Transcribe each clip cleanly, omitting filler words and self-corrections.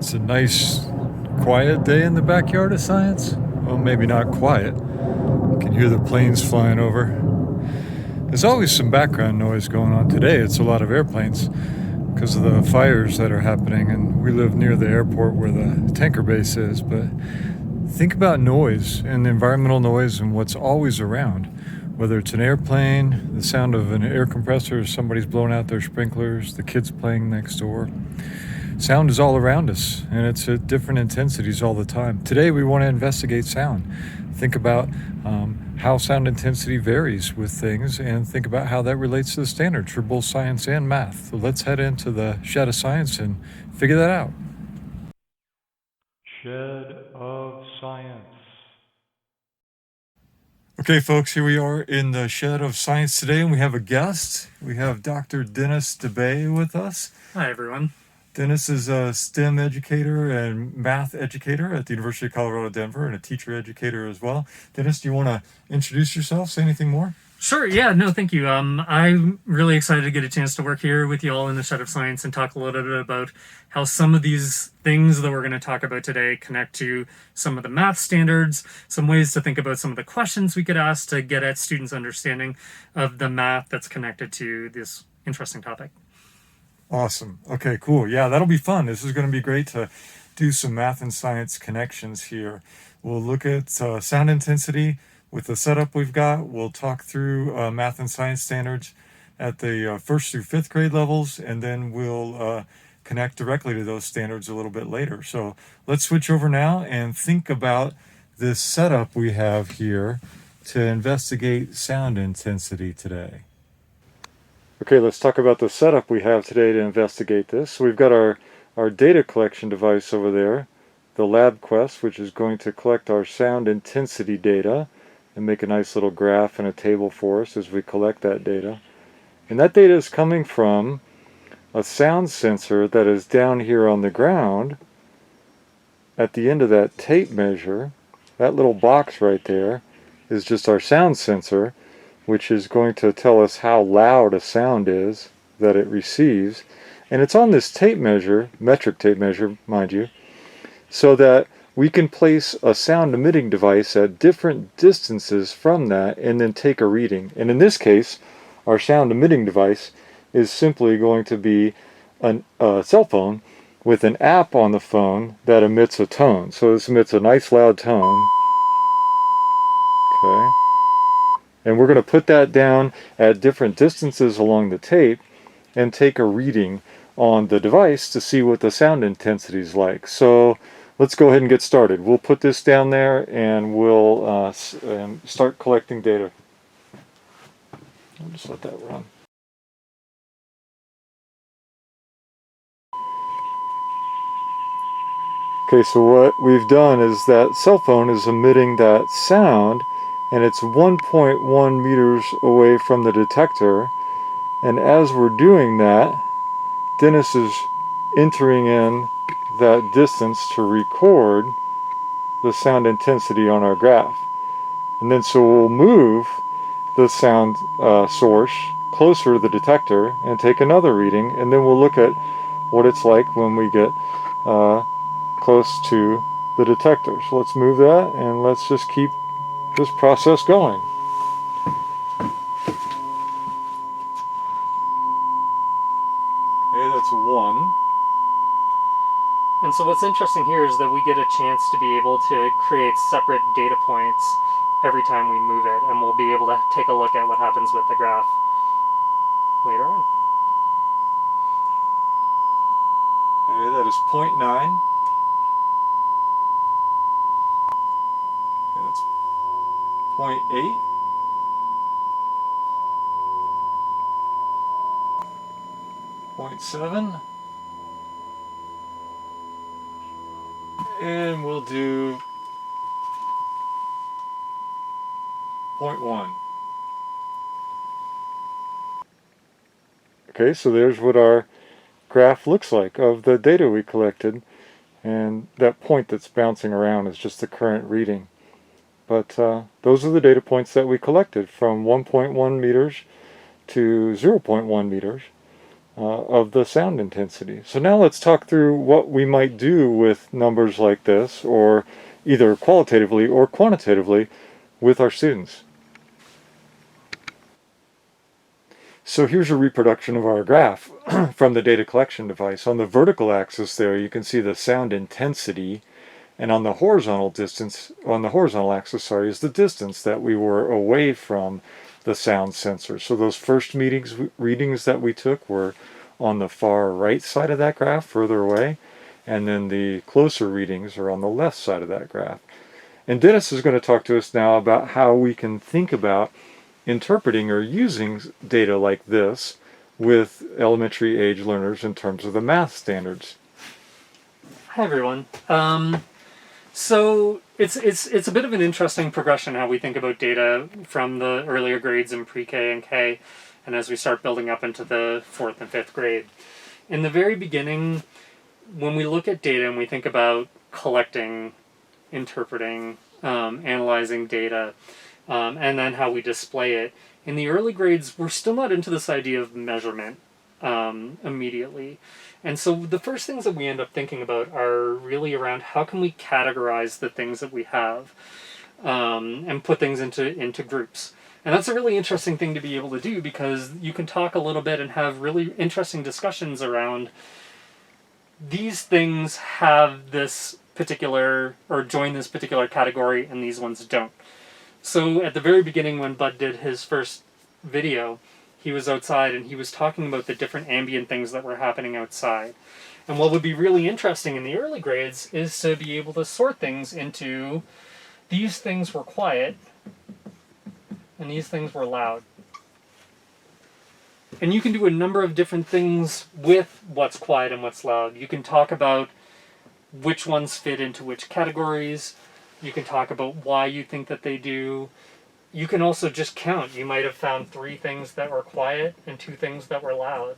It's a nice, quiet day in the backyard of science. Well, maybe not quiet. You can hear the planes flying over. There's always some background noise going on. Today, it's a lot of airplanes because of the fires that are happening, and we live near the airport where the tanker base is. But think about noise and environmental noise and what's always around. Whether it's an airplane, the sound of an air compressor, somebody's blowing out their sprinklers, the kids playing next door. Sound is all around us, and it's at different intensities all the time. Today, we want to investigate sound. Think about how sound intensity varies with things, and think about how that relates to the standards for both science and math. So let's head into the shed of science and figure that out. Shed of science. Okay, folks, here we are in the shed of science today, and we have a guest. We have Dr. Dennis DeBay with us. Hi, everyone. Dennis is a STEM educator and math educator at the University of Colorado, Denver, and a teacher educator as well. Dennis, do you want to introduce yourself? Say anything more? Sure, yeah, no, thank you. I'm really excited to get a chance to work here with you all in the Shed of Science and talk a little bit about how some of these things that we're going to talk about today connect to some of the math standards, some ways to think about some of the questions we could ask to get at students' understanding of the math that's connected to this interesting topic. Awesome. Okay, cool. Yeah, that'll be fun. This is going to be great to do some math and science connections here. We'll look at sound intensity with the setup we've got. We'll talk through math and science standards at the first through fifth grade levels, and then we'll connect directly to those standards a little bit later. So let's switch over now and think about this setup we have here to investigate sound intensity today. Okay, let's talk about the setup we have today to investigate this. So we've got our data collection device over there, the LabQuest, which is going to collect our sound intensity data and make a nice little graph and a table for us as we collect that data. And that data is coming from a sound sensor that is down here on the ground at the end of that tape measure. That little box right there is just our sound sensor, which is going to tell us how loud a sound is that it receives. And it's on this tape measure, metric tape measure, mind you, so that we can place a sound emitting device at different distances from that and then take a reading. And in this case, our sound emitting device is simply going to be a cell phone with an app on the phone that emits a tone. So this emits a nice loud tone. Okay. And we're going to put that down at different distances along the tape and take a reading on the device to see what the sound intensity is like. So let's go ahead and get started. We'll put this down there and we'll start collecting data. I'll just let that run. Okay, so what we've done is that cell phone is emitting that sound, and it's 1.1 meters away from the detector. And as we're doing that, Dennis is entering in that distance to record the sound intensity on our graph. And then so we'll move the sound source closer to the detector and take another reading, and then we'll look at what it's like when we get close to the detector. So let's move that, and let's just keep this process going. Okay, that's 1. And so what's interesting here is that we get a chance to be able to create separate data points every time we move it, and we'll be able to take a look at what happens with the graph later on. Okay, that is 0.9. Okay, that's 0.8. 0.7. And we'll do 0.1. Okay, so there's what our graph looks like of the data we collected, and that point that's bouncing around is just the current reading. But those are the data points that we collected from 1.1 meters to 0.1 meters. of the sound intensity. So now let's talk through what we might do with numbers like this, or either qualitatively or quantitatively with our students. So here's a reproduction of our graph from the data collection device. On the vertical axis there, you can see the sound intensity, and on the horizontal axis, is the distance that we were away from the sound sensor. So those first readings that we took were on the far right side of that graph, further away, and then the closer readings are on the left side of that graph. And Dennis is going to talk to us now about how we can think about interpreting or using data like this with elementary age learners in terms of the math standards. Hi everyone. So it's a bit of an interesting progression how we think about data from the earlier grades in pre-K and K, and as we start building up into the 4th and 5th grade. In the very beginning, when we look at data and we think about collecting, interpreting, analyzing data, and then how we display it, in the early grades, we're still not into this idea of measurement immediately. And so the first things that we end up thinking about are really around how can we categorize the things that we have and put things into groups. And that's a really interesting thing to be able to do, because you can talk a little bit and have really interesting discussions around these things have this particular, or join this particular category, and these ones don't. So at the very beginning, when Bud did his first video, he was outside and he was talking about the different ambient things that were happening outside. And what would be really interesting in the early grades is to be able to sort things into these things were quiet and these things were loud. And you can do a number of different things with what's quiet and what's loud. You can talk about which ones fit into which categories. You can talk about why you think that they do. You can also just count. You might have found 3 things that were quiet and 2 things that were loud.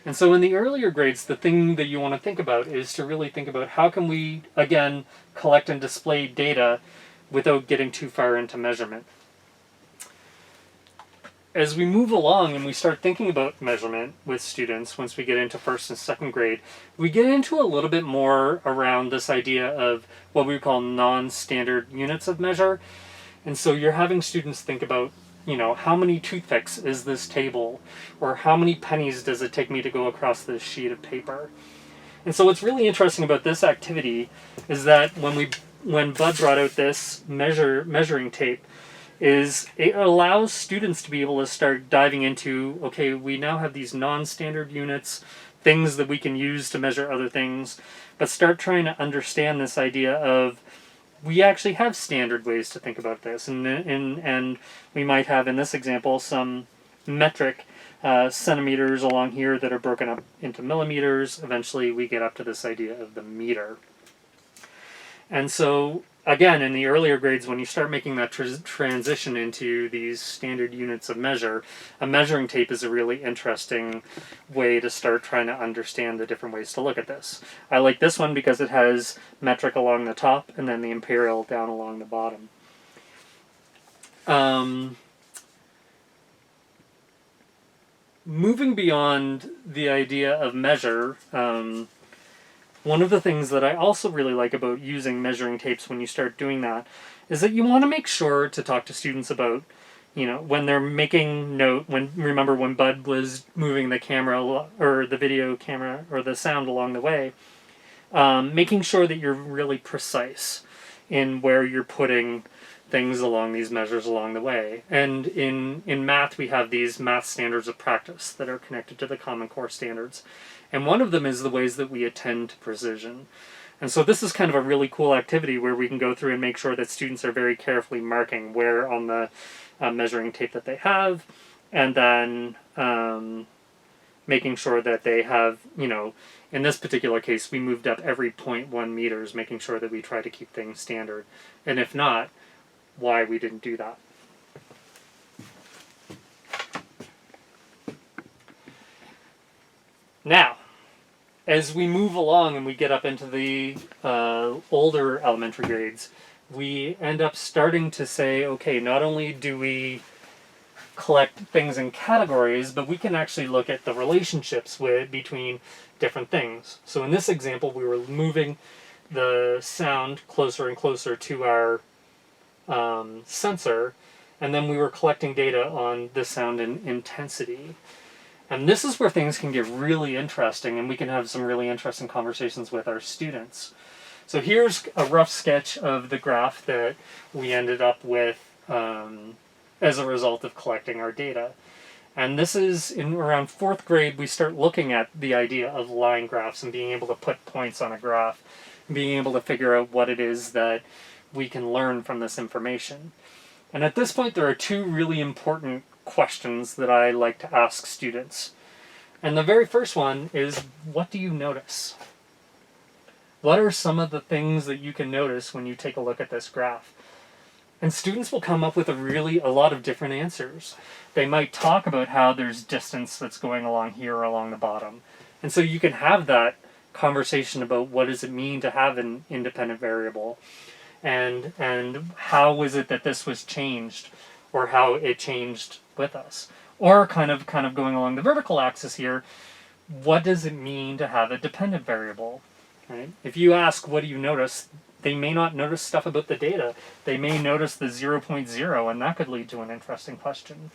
And so in the earlier grades, the thing that you want to think about is to really think about how can we, again, collect and display data without getting too far into measurement. As we move along and we start thinking about measurement with students, once we get into 1st and 2nd grade, we get into a little bit more around this idea of what we call non-standard units of measure. And so you're having students think about, how many toothpicks is this table? Or how many pennies does it take me to go across this sheet of paper? And so what's really interesting about this activity is that when Bud brought out this measuring tape, is it allows students to be able to start diving into, okay, we now have these non-standard units, things that we can use to measure other things, but start trying to understand this idea of we actually have standard ways to think about this. And we might have, in this example, some metric centimeters along here that are broken up into millimeters. Eventually we get up to this idea of the meter. And so, again, in the earlier grades, when you start making that transition into these standard units of measure, a measuring tape is a really interesting way to start trying to understand the different ways to look at this. I like this one because it has metric along the top and then the imperial down along the bottom. Moving beyond the idea of measure, one of the things that I also really like about using measuring tapes when you start doing that is that you want to make sure to talk to students about, when they're making note, remember when Bud was moving the camera or the video camera or the sound along the way, making sure that you're really precise in where you're putting things along these measures along the way. And in math, we have these math standards of practice that are connected to the Common Core standards. And one of them is the ways that we attend to precision. And so this is kind of a really cool activity where we can go through and make sure that students are very carefully marking where on the measuring tape that they have, and then making sure that they have, in this particular case, we moved up every 0.1 meters, making sure that we try to keep things standard. And if not, why we didn't do that. Now, as we move along and we get up into the older elementary grades, we end up starting to say, okay, not only do we collect things in categories, but we can actually look at the relationships between different things. So in this example, we were moving the sound closer and closer to our sensor, and then we were collecting data on the sound and intensity. And this is where things can get really interesting, and we can have some really interesting conversations with our students. So here's a rough sketch of the graph that we ended up with as a result of collecting our data. And this is in around 4th grade, we start looking at the idea of line graphs and being able to put points on a graph, and being able to figure out what it is that we can learn from this information. And at this point, there are 2 really important questions that I like to ask students. And the very first one is, what do you notice? What are some of the things that you can notice when you take a look at this graph? And students will come up with a lot of different answers. They might talk about how there's distance that's going along here or along the bottom. And so you can have that conversation about what does it mean to have an independent variable, and how is it that this was changed, or how it changed with us. Or kind of going along the vertical axis here, what does it mean to have a dependent variable? Right? If you ask, what do you notice? They may not notice stuff about the data. They may notice the 0.0, and that could lead to an interesting question.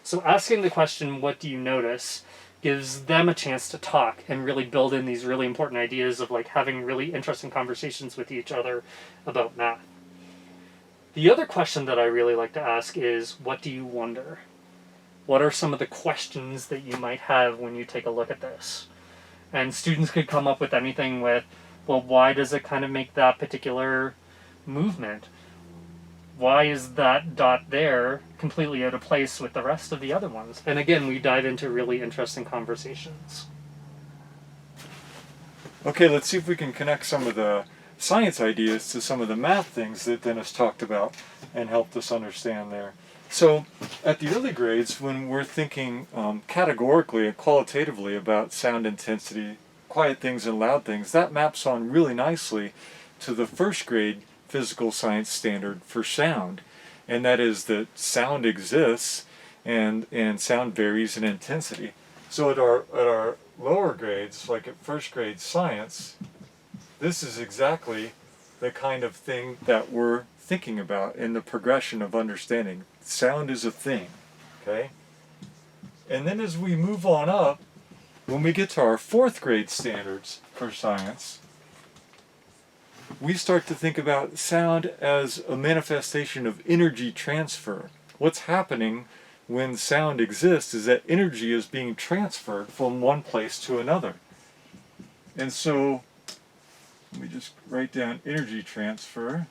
So asking the question, what do you notice, gives them a chance to talk and really build in these really important ideas of like having really interesting conversations with each other about math. The other question that I really like to ask is, what do you wonder? What are some of the questions that you might have when you take a look at this? And students could come up with anything with, well, why does it kind of make that particular movement? Why is that dot there completely out of place with the rest of the other ones? And again, we dive into really interesting conversations. Okay, let's see if we can connect some of the science ideas to some of the math things that Dennis talked about and helped us understand there. So at the early grades, when we're thinking categorically and qualitatively about sound intensity, quiet things and loud things, that maps on really nicely to the 1st grade physical science standard for sound. And that is that sound exists and sound varies in intensity. So at our lower grades, like at 1st grade science, this is exactly the kind of thing that we're thinking about in the progression of understanding. Sound is a thing, okay? And then as we move on up, when we get to our 4th grade standards for science, we start to think about sound as a manifestation of energy transfer. What's happening when sound exists is that energy is being transferred from one place to another. And so, let me just write down energy transfer.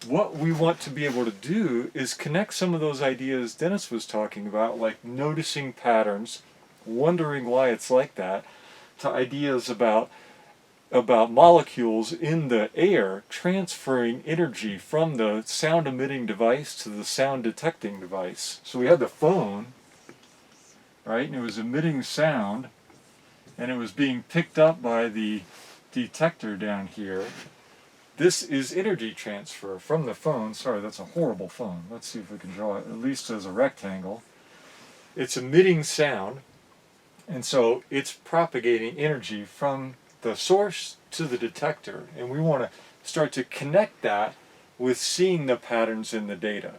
What we want to be able to do is connect some of those ideas Dennis was talking about, like noticing patterns, wondering why it's like that, to ideas about molecules in the air transferring energy from the sound emitting device to the sound detecting device. So we had the phone, right, and it was emitting sound, and it was being picked up by the detector down here. This is energy transfer from the phone. Sorry, that's a horrible phone. Let's see if we can draw it at least as a rectangle. It's emitting sound, and so it's propagating energy from the source to the detector, and we want to start to connect that with seeing the patterns in the data.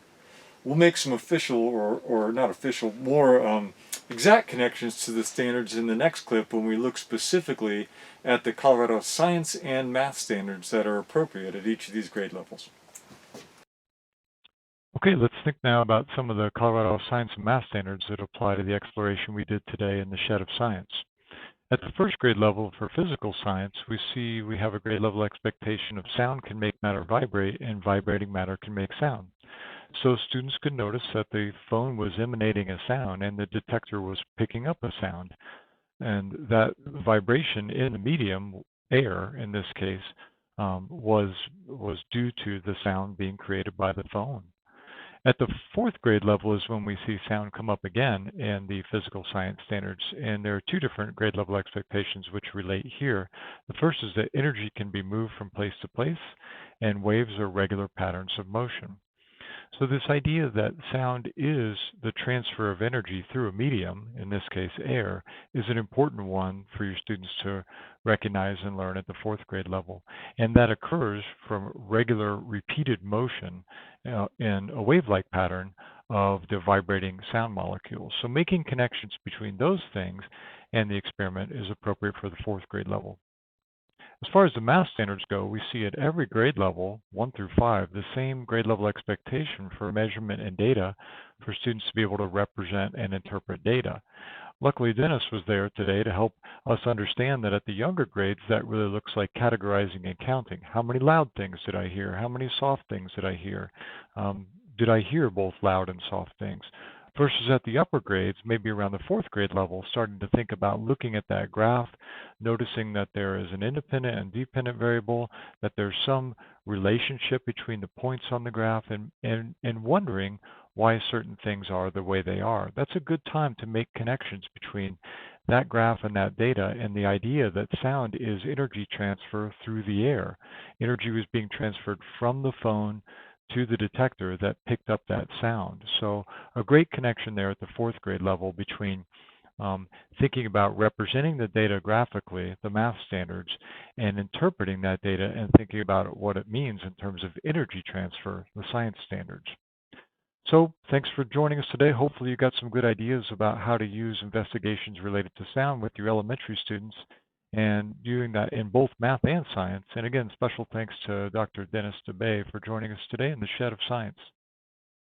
We'll make some official, or not official, more exact connections to the standards in the next clip when we look specifically at the Colorado science and math standards that are appropriate at each of these grade levels. Okay, let's think now about some of the Colorado science and math standards that apply to the exploration we did today in the Shed of Science. At the 1st grade level for physical science, we have a grade level expectation of sound can make matter vibrate and vibrating matter can make sound. So students could notice that the phone was emanating a sound and the detector was picking up a sound. And that vibration in the medium, air in this case, was due to the sound being created by the phone. At the 4th grade level is when we see sound come up again in the physical science standards, and there are 2 different grade level expectations which relate here. The first is that energy can be moved from place to place, and waves are regular patterns of motion. So this idea that sound is the transfer of energy through a medium, in this case air, is an important one for your students to recognize and learn at the fourth grade level. And that occurs from regular repeated motion in a wave-like pattern of the vibrating sound molecules. So making connections between those things and the experiment is appropriate for the fourth grade level. As far as the math standards go, we see at every grade level, 1 through 5, the same grade level expectation for measurement and data for students to be able to represent and interpret data. Luckily, Dennis was there today to help us understand that at the younger grades, that really looks like categorizing and counting. How many loud things did I hear? How many soft things did I hear? Did I hear both loud and soft things? Versus at the upper grades, maybe around the fourth grade level, starting to think about looking at that graph, noticing that there is an independent and dependent variable, that there's some relationship between the points on the graph, and wondering why certain things are the way they are. That's a good time to make connections between that graph and that data and the idea that sound is energy transfer through the air. Energy was being transferred from the phone to the detector that picked up that sound. So a great connection there at the fourth grade level between thinking about representing the data graphically, the math standards, and interpreting that data and thinking about what it means in terms of energy transfer, the science standards. So thanks for joining us today. Hopefully you got some good ideas about how to use investigations related to sound with your elementary students and doing that in both math and science. And again, special thanks to Dr. Dennis DeBay for joining us today in the Shed of Science.